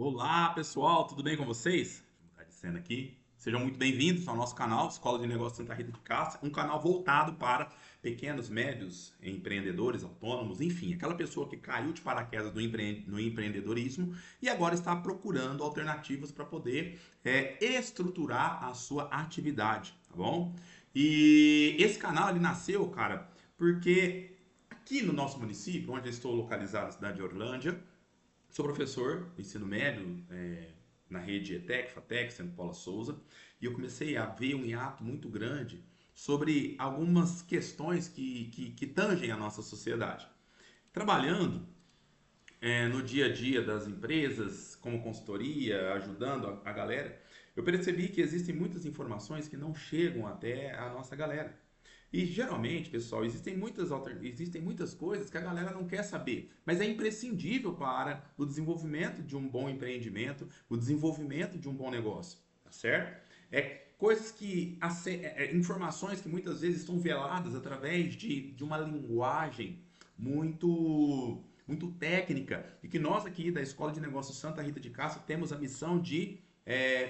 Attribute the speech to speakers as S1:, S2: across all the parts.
S1: Olá, pessoal, tudo bem com vocês? Deixa eu mudar de cena aqui. Sejam muito bem-vindos ao nosso canal Escola de Negócios Santa Rita de Cássia, um canal voltado para pequenos, médios empreendedores, autônomos, enfim, aquela pessoa que caiu de paraquedas no empreendedorismo e agora está procurando alternativas para poder estruturar a sua atividade, tá bom? E esse canal ele nasceu, cara, porque aqui no nosso município, onde eu estou localizado, na cidade de Orlândia, sou professor do ensino médio na rede ETEC, FATEC, Centro Paula Souza, e eu comecei a ver um hiato muito grande sobre algumas questões que tangem a nossa sociedade. Trabalhando no dia a dia das empresas, como consultoria, ajudando a galera, eu percebi que existem muitas informações que não chegam até a nossa galera. E geralmente, pessoal, existem muitas coisas que a galera não quer saber, mas é imprescindível para o desenvolvimento de um bom empreendimento, o desenvolvimento de um bom negócio, tá certo? É coisas informações que muitas vezes estão veladas através de uma linguagem muito técnica e que nós aqui da Escola de Negócios Santa Rita de Cássia temos a missão de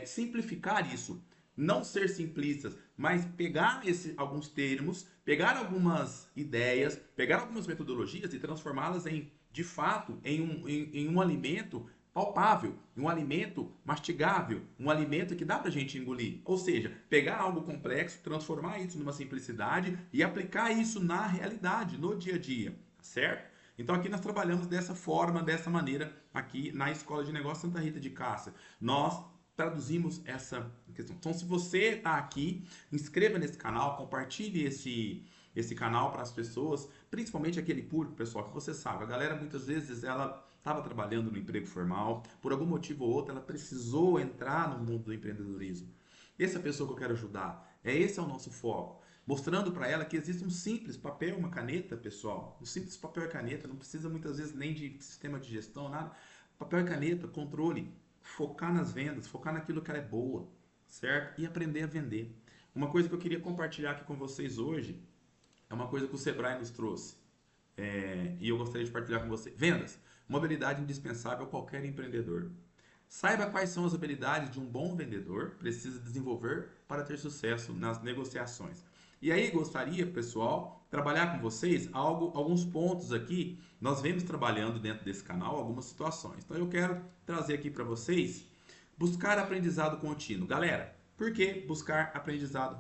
S1: simplificar isso. Não ser simplistas, mas pegar alguns termos, pegar algumas ideias, pegar algumas metodologias e transformá-las de fato, em um alimento palpável, um alimento mastigável, um alimento que dá para a gente engolir. Ou seja, pegar algo complexo, transformar isso numa simplicidade e aplicar isso na realidade, no dia a dia, certo? Então aqui nós trabalhamos dessa forma, dessa maneira, aqui na Escola de Negócios Santa Rita de Cássia. Nós traduzimos essa questão. Então, se você está aqui, inscreva nesse canal, compartilhe esse canal para as pessoas, principalmente aquele público, pessoal, que você sabe, a galera muitas vezes ela estava trabalhando no emprego formal, por algum motivo ou outro, ela precisou entrar no mundo do empreendedorismo. Essa é a pessoa que eu quero ajudar. Esse é o nosso foco. Mostrando para ela que existe um simples papel, uma caneta, pessoal. Um simples papel e caneta, não precisa muitas vezes nem de sistema de gestão, nada. Papel e caneta, controle, focar nas vendas, focar naquilo que ela é boa, certo? E aprender a vender. Uma coisa que eu queria compartilhar aqui com vocês hoje é uma coisa que o Sebrae nos trouxe. E eu gostaria de partilhar com você. Vendas, uma habilidade indispensável a qualquer empreendedor. Saiba quais são as habilidades de um bom vendedor precisa desenvolver para ter sucesso nas negociações. E aí gostaria, pessoal, trabalhar com vocês alguns pontos aqui. Nós vemos trabalhando dentro desse canal algumas situações. Então eu quero trazer aqui para vocês buscar aprendizado contínuo. Galera, por que buscar aprendizado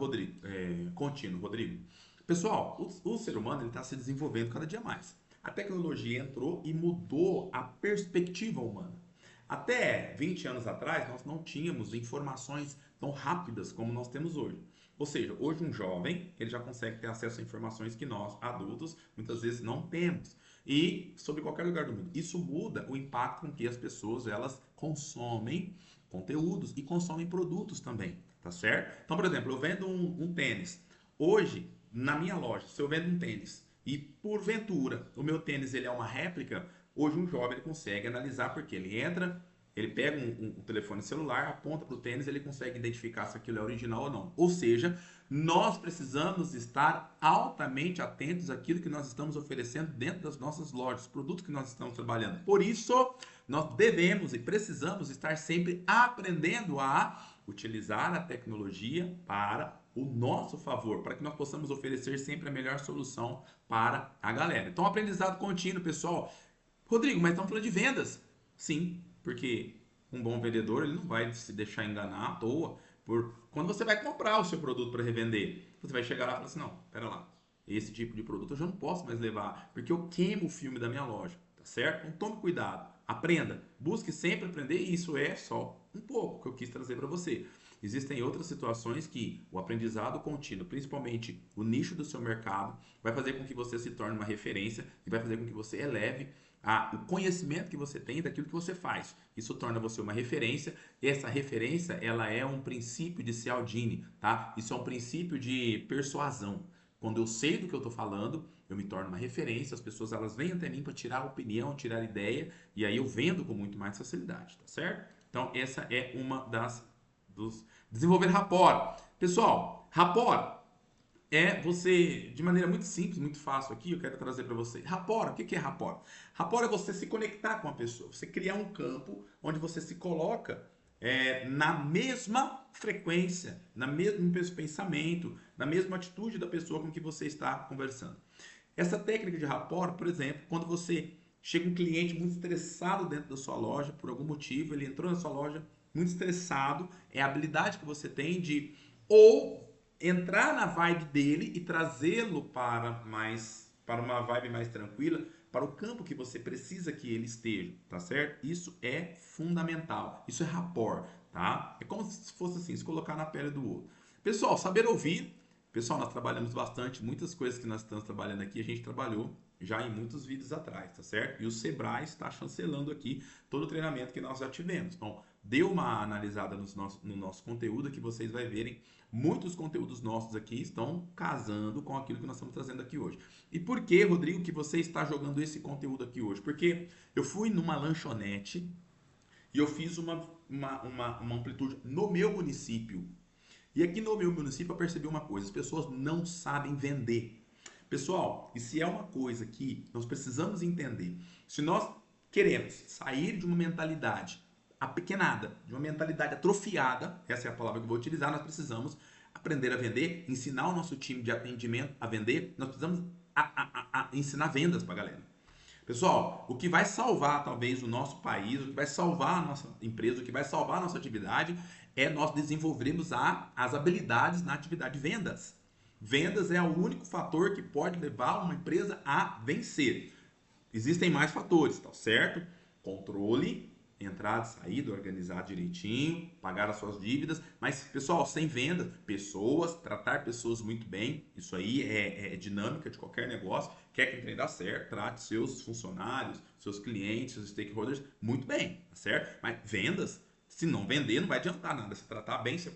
S1: contínuo, Rodrigo? Pessoal, o ser humano está se desenvolvendo cada dia mais. A tecnologia entrou e mudou a perspectiva humana. Até 20 anos atrás, nós não tínhamos informações tão rápidas como nós temos hoje. Ou seja, hoje um jovem, ele já consegue ter acesso a informações que nós, adultos, muitas vezes não temos. E sobre qualquer lugar do mundo. Isso muda o impacto com que as pessoas, elas consomem conteúdos e consomem produtos também, tá certo? Então, por exemplo, eu vendo um tênis. Hoje, na minha loja, se eu vendo um tênis e porventura o meu tênis ele é uma réplica, hoje um jovem ele consegue analisar porque ele entra, ele pega um telefone celular, aponta para o tênis, ele consegue identificar se aquilo é original ou não. Ou seja, nós precisamos estar altamente atentos àquilo que nós estamos oferecendo dentro das nossas lojas, produtos que nós estamos trabalhando. Por isso, nós devemos e precisamos estar sempre aprendendo a utilizar a tecnologia para o nosso favor, para que nós possamos oferecer sempre a melhor solução para a galera. Então, aprendizado contínuo, pessoal. Rodrigo, mas estamos falando de vendas. Sim, porque um bom vendedor ele não vai se deixar enganar à toa. Quando você vai comprar o seu produto para revender, você vai chegar lá e falar assim, não, pera lá, esse tipo de produto eu já não posso mais levar, porque eu queimo o filme da minha loja, tá certo? Então tome cuidado, aprenda, busque sempre aprender e isso é só um pouco que eu quis trazer para você. Existem outras situações que o aprendizado contínuo, principalmente o nicho do seu mercado, vai fazer com que você se torne uma referência e vai fazer com que você eleve o conhecimento que você tem daquilo que você faz. Isso torna você uma referência. E essa referência, ela é um princípio de Cialdini, tá? Isso é um princípio de persuasão. Quando eu sei do que eu estou falando, eu me torno uma referência. As pessoas elas vêm até mim para tirar opinião, tirar ideia, e aí eu vendo com muito mais facilidade, tá certo? Então essa é uma dos desenvolver rapport. Pessoal, rapport é você, de maneira muito simples, muito fácil aqui, eu quero trazer para você. Rapport, o que que é rapport? Rapport é você se conectar com a pessoa, você criar um campo onde você se coloca na mesma frequência, na mesmo pensamento, na mesma atitude da pessoa com que você está conversando. Essa técnica de rapport, por exemplo, quando você chega um cliente muito estressado dentro da sua loja, por algum motivo, ele entrou na sua loja muito estressado, é a habilidade que você tem de ou entrar na vibe dele e trazê-lo para uma vibe mais tranquila, para o campo que você precisa que ele esteja, tá certo? Isso é fundamental. Isso é rapport, tá? É como se fosse assim, se colocar na pele do outro. Pessoal, saber ouvir. Pessoal, nós trabalhamos bastante, muitas coisas que nós estamos trabalhando aqui, a gente trabalhou já em muitos vídeos atrás, tá certo? E o Sebrae está chancelando aqui todo o treinamento que nós já tivemos. Então, dê uma analisada no nosso conteúdo que vocês vão verem. Muitos conteúdos nossos aqui estão casando com aquilo que nós estamos trazendo aqui hoje. E por que, Rodrigo, que você está jogando esse conteúdo aqui hoje? Porque eu fui numa lanchonete e eu fiz uma amplitude no meu município. E aqui no meu município eu percebi uma coisa: as pessoas não sabem vender. Pessoal, e se é uma coisa que nós precisamos entender, se nós queremos sair de uma mentalidade apequenada, de uma mentalidade atrofiada, essa é a palavra que eu vou utilizar, nós precisamos aprender a vender, ensinar o nosso time de atendimento a vender, nós precisamos ensinar vendas para a galera. Pessoal, o que vai salvar talvez o nosso país, o que vai salvar a nossa empresa, o que vai salvar a nossa atividade é nós desenvolvermos as habilidades na atividade de vendas. Vendas é o único fator que pode levar uma empresa a vencer. Existem mais fatores, tá certo? Controle, entrada e saída, organizar direitinho, pagar as suas dívidas. Mas, pessoal, sem vendas, pessoas, tratar pessoas muito bem, isso aí é dinâmica de qualquer negócio. Quer que o trem dê certo, trate seus funcionários, seus clientes, seus stakeholders muito bem, tá certo? Mas vendas, se não vender, não vai adiantar nada. Se tratar bem, você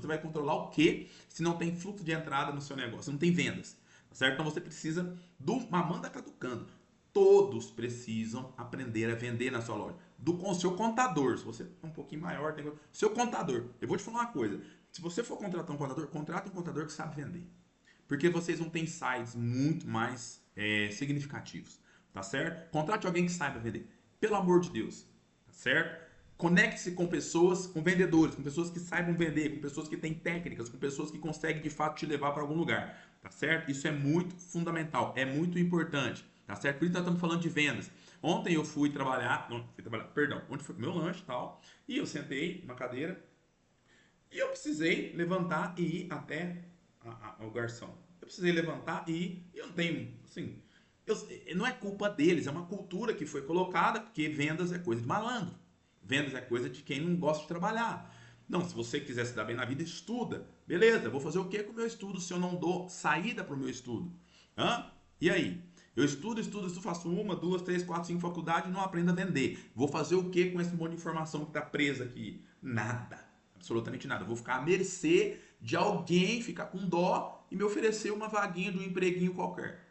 S1: vai controlar o quê se não tem fluxo de entrada no seu negócio, se não tem vendas, tá certo? Então você precisa do mamanda caducando. Todos precisam aprender a vender na sua loja. Com o seu contador, se você é um pouquinho maior, seu contador. Eu vou te falar uma coisa: se você for contratar um contador, contrate um contador que sabe vender. Porque vocês vão ter insights muito mais significativos, tá certo? Contrate alguém que saiba vender. Pelo amor de Deus, tá certo? Conecte-se com pessoas, com vendedores, com pessoas que saibam vender, com pessoas que têm técnicas, com pessoas que conseguem de fato te levar para algum lugar, tá certo? Isso é muito fundamental, é muito importante, tá certo? Por isso nós estamos falando de vendas. Ontem eu ontem foi comer um lanche e tal, e eu sentei na cadeira e eu precisei levantar e ir até o garçom. Eu precisei levantar e ir, e eu não tenho, assim, não é culpa deles, é uma cultura que foi colocada, porque vendas é coisa de malandro. Vendas é coisa de quem não gosta de trabalhar. Não, se você quiser se dar bem na vida, estuda. Beleza, eu vou fazer o que com o meu estudo se eu não dou saída para o meu estudo? Hã? E aí? Eu estudo, faço uma, duas, três, quatro, cinco faculdades e não aprendo a vender. Vou fazer o que com esse monte de informação que está presa aqui? Nada. Absolutamente nada. Eu vou ficar à mercê de alguém ficar com dó e me oferecer uma vaguinha de um empreguinho qualquer.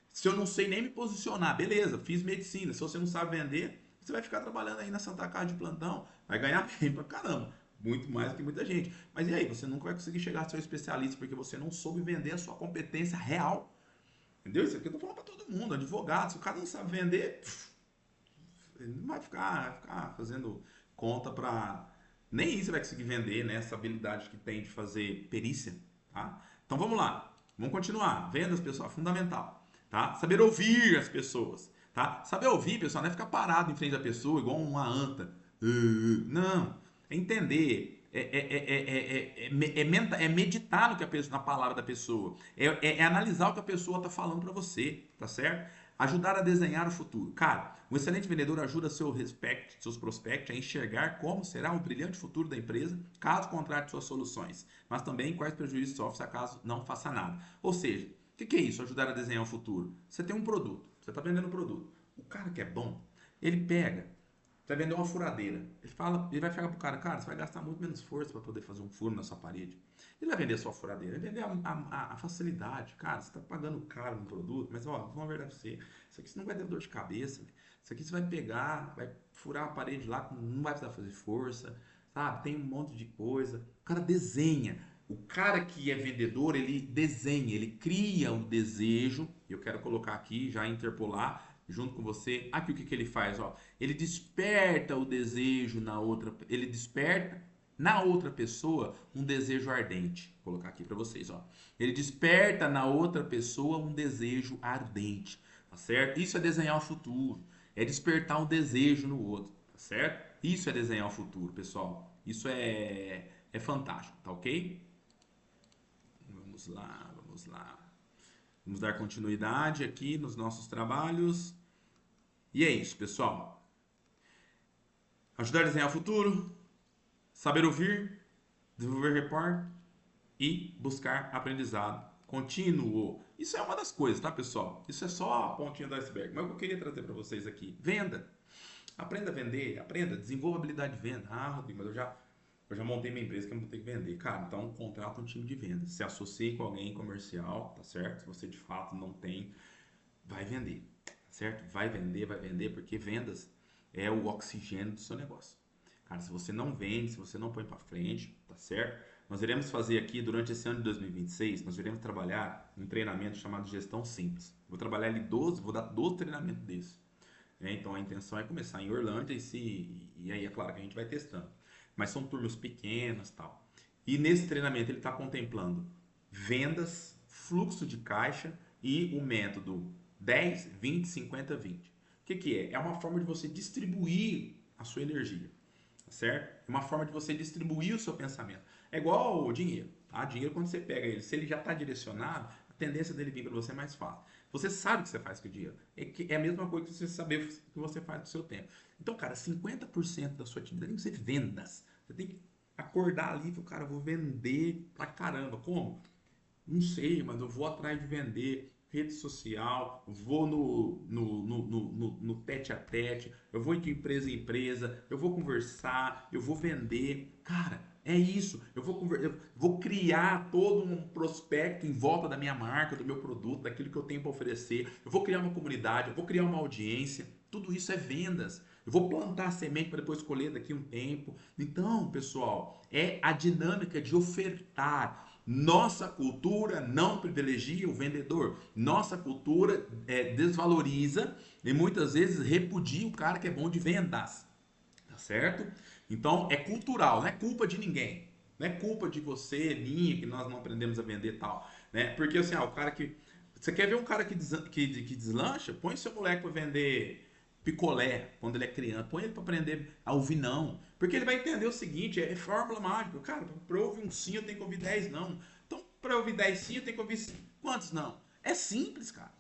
S1: Se eu não sei nem me posicionar, beleza, fiz medicina. Se você não sabe vender, você vai ficar trabalhando aí na Santa Casa de plantão, vai ganhar bem pra caramba, muito mais do que muita gente. Mas e aí, você nunca vai conseguir chegar a ser especialista porque você não soube vender a sua competência real. Entendeu? Isso aqui eu tô falando pra todo mundo, advogado. Se o cara não sabe vender, ele não vai ficar fazendo conta pra. Nem isso vai conseguir vender, né? Essa habilidade que tem de fazer perícia, tá? Então vamos lá, vamos continuar. Vendas, pessoal, é fundamental, tá? Saber ouvir as pessoas, tá? Saber ouvir, pessoal, não é ficar parado em frente da pessoa igual uma anta. Não, é entender, é meditar no que a pessoa, na palavra da pessoa, é analisar o que a pessoa está falando para você, tá certo? Ajudar a desenhar o futuro. Cara, um excelente vendedor ajuda seus prospects a enxergar como será o brilhante futuro da empresa caso contrate suas soluções, mas também quais prejuízos sofre caso não faça nada. Ou seja, o que é isso? Ajudar a desenhar o futuro. Você tem um produto, você está vendendo um produto. O cara que é bom, ele pega, vai vender uma furadeira. Ele vai chegar pro cara, você vai gastar muito menos força para poder fazer um furo na sua parede. Ele vai vender a sua furadeira, ele vai vender a facilidade. Cara, você está pagando caro no produto, mas ó, vamos uma verdade pra você. Isso aqui você não vai ter dor de cabeça. Isso aqui você vai pegar, vai furar a parede lá, não vai precisar fazer força, sabe? Tem um monte de coisa. O cara desenha. O cara que é vendedor, ele desenha, ele cria um desejo. Eu quero colocar aqui, já interpolar junto com você. Aqui o que que ele faz, ó? Ele desperta o desejo na outra, ele desperta na outra pessoa um desejo ardente. Vou colocar aqui para vocês, ó. Ele desperta na outra pessoa um desejo ardente, tá certo? Isso é desenhar o futuro, é despertar um desejo no outro, tá certo? Isso é desenhar o futuro, pessoal. Isso é fantástico, tá ok? Vamos lá, vamos lá. Vamos dar continuidade aqui nos nossos trabalhos. E é isso, pessoal. Ajudar a desenhar o futuro, saber ouvir, desenvolver report e buscar aprendizado contínuo. Isso é uma das coisas, tá, pessoal? Isso é só a pontinha do iceberg. Mas o que eu queria trazer para vocês aqui, venda. Aprenda a vender, aprenda, desenvolva habilidade de venda. Ah, Rodrigo, mas eu já montei minha empresa que eu não vou ter que vender. Cara, então contrata um time de vendas. Se associe com alguém comercial, tá certo? Se você de fato não tem, vai vender, tá certo? Vai vender, porque vendas é o oxigênio do seu negócio. Cara, se você não vende, se você não põe para frente, tá certo? Nós iremos fazer aqui, durante esse ano de 2026, nós iremos trabalhar um treinamento chamado Gestão Simples. Vou trabalhar ali 12, vou dar 12 treinamentos desses. Então a intenção é começar em Orlândia e aí é claro que a gente vai testando. Mas são turmas pequenas, tal. E nesse treinamento ele está contemplando vendas, fluxo de caixa e o método 10, 20, 50, 20. O que que é? É uma forma de você distribuir a sua energia, tá certo? É uma forma de você distribuir o seu pensamento. É igual o dinheiro, tá? Dinheiro, quando você pega ele, se ele já está direcionado, a tendência dele vir para você é mais fácil. Você sabe o que você faz com o dinheiro. É a mesma coisa que você saber o que você faz com o seu tempo. Então, cara, 50% da sua atividade tem que ser vendas. Você tem que acordar ali e falar, cara, eu vou vender pra caramba. Como? Não sei, mas eu vou atrás de vender. Rede social, vou no tete a tete, eu vou de empresa em empresa, eu vou conversar, eu vou vender. Cara, é isso. Eu vou criar todo um prospecto em volta da minha marca, do meu produto, daquilo que eu tenho para oferecer. Eu vou criar uma comunidade, eu vou criar uma audiência. Tudo isso é vendas. Eu vou plantar a semente para depois colher daqui a um tempo. Então, pessoal, é a dinâmica de ofertar. Nossa cultura não privilegia o vendedor. Nossa cultura desvaloriza e muitas vezes repudia o cara que é bom de vendas. Tá certo? Então é cultural, não é culpa de ninguém. Não é culpa de você, minha, que nós não aprendemos a vender tal. Né? Porque assim, o cara que. Você quer ver um cara que deslancha? Põe seu moleque para vender picolé quando ele é criança. Põe ele para aprender a ouvir não. Porque ele vai entender o seguinte: é fórmula mágica. Cara, para eu ouvir um sim, eu tenho que ouvir 10 não. Então, para eu ouvir 10 sim, eu tenho que ouvir quantos não? É simples, cara.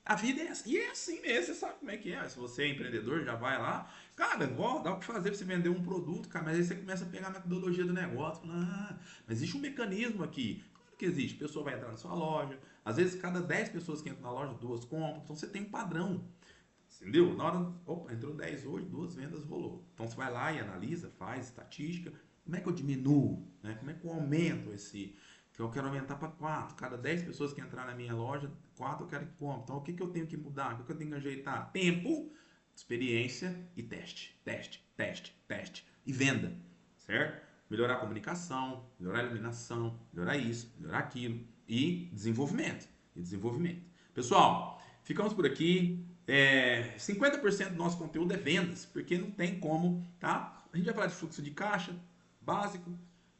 S1: A vida é assim, e é assim mesmo, você sabe como é que é. Se você é empreendedor, já vai lá. Cara, dá o que fazer pra você vender um produto, cara, mas aí você começa a pegar a metodologia do negócio. Mas existe um mecanismo aqui. Claro que existe. A pessoa vai entrar na sua loja. Às vezes, cada 10 pessoas que entram na loja, duas compram. Então, você tem um padrão. Entendeu? Na hora, opa, entrou 10 hoje, duas vendas rolou. Então, você vai lá e analisa, faz estatística. Como é que eu diminuo? Né? Como é que eu aumento esse, que eu quero aumentar para 4. Cada 10 pessoas que entrar na minha loja, 4 eu quero que compre. Então, o que, que eu tenho que mudar? O que, que eu tenho que ajeitar? Tempo, experiência e teste. Teste, teste, teste. E venda, certo? Melhorar a comunicação, melhorar a iluminação, melhorar isso, melhorar aquilo. E desenvolvimento. E desenvolvimento. Pessoal, ficamos por aqui. 50% do nosso conteúdo é vendas, porque não tem como, tá? A gente vai falar de fluxo de caixa básico,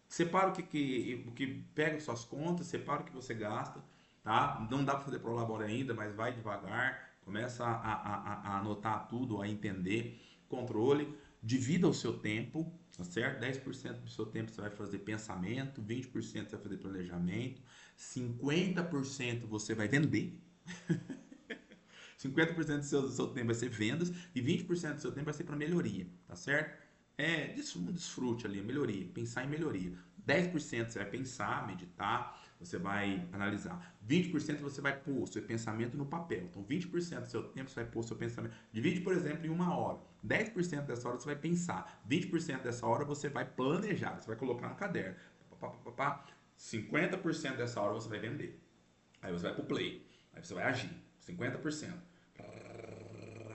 S1: separa o que pega suas contas, separa o que você gasta, tá? Não dá para fazer prolabore ainda, mas vai devagar, começa a anotar tudo, a entender, controle, divida o seu tempo, tá certo? 10% do seu tempo você vai fazer pensamento, 20% você vai fazer planejamento, 50% você vai vender. 50% do seu tempo vai ser vendas e 20% do seu tempo vai ser para melhoria, tá certo? Um desfrute ali, melhoria, pensar em melhoria. 10% você vai pensar, meditar, você vai analisar. 20% você vai pôr o seu pensamento no papel. Então, 20% do seu tempo você vai pôr o seu pensamento. Divide, por exemplo, em uma hora. 10% dessa hora você vai pensar. 20% dessa hora você vai planejar. Você vai colocar no caderno. 50% dessa hora você vai vender. Aí você vai pro play. Aí você vai agir. 50%.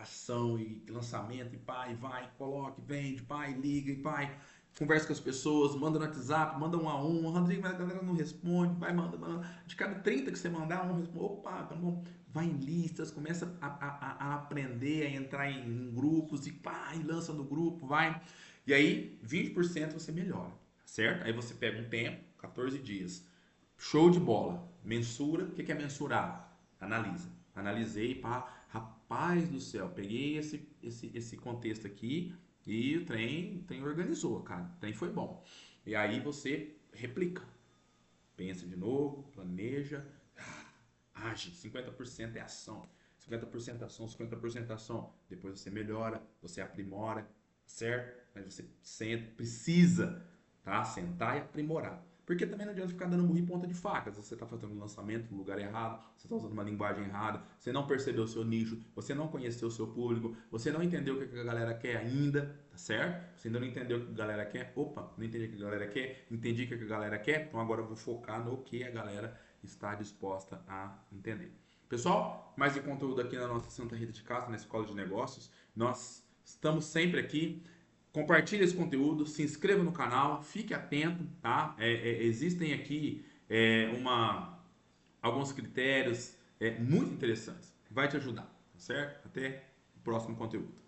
S1: Ação e lançamento, e pai, vai, coloque, vende, pai, liga, e pai, conversa com as pessoas, manda no WhatsApp, manda um a um. Rodrigo, mas a galera não responde, vai, manda. De cada 30 que você mandar, um responde. Opa, tá bom. Vai em listas, começa a aprender, a entrar em grupos e pá, e lança no grupo, vai. E aí, 20% você melhora, certo? Aí você pega um tempo, 14 dias. Show de bola. Mensura, o que é mensurar? Analisa. Analisei, pá, rapaz do céu, peguei esse contexto aqui e o trem organizou, cara. O trem foi bom. E aí você replica. Pensa de novo, planeja, age. 50% é ação. 50% ação, 50% ação. Depois você melhora, você aprimora, certo? Mas você senta, precisa, tá? Sentar e aprimorar. Porque também não adianta ficar dando murro em ponta de faca. Você está fazendo um lançamento no lugar errado, você está usando uma linguagem errada, você não percebeu o seu nicho, você não conheceu o seu público, você não entendeu o que a galera quer ainda, tá certo? Você ainda não entendeu o que a galera quer. Opa, não entendi o que a galera quer, entendi o que a galera quer, então agora eu vou focar no que a galera está disposta a entender. Pessoal, mais de conteúdo aqui na nossa Santa Rita de Cássia, na Escola de Negócios. Nós estamos sempre aqui. Compartilhe esse conteúdo, se inscreva no canal, fique atento, tá? Existem aqui alguns critérios muito interessantes. Vai te ajudar, tá certo? Até o próximo conteúdo.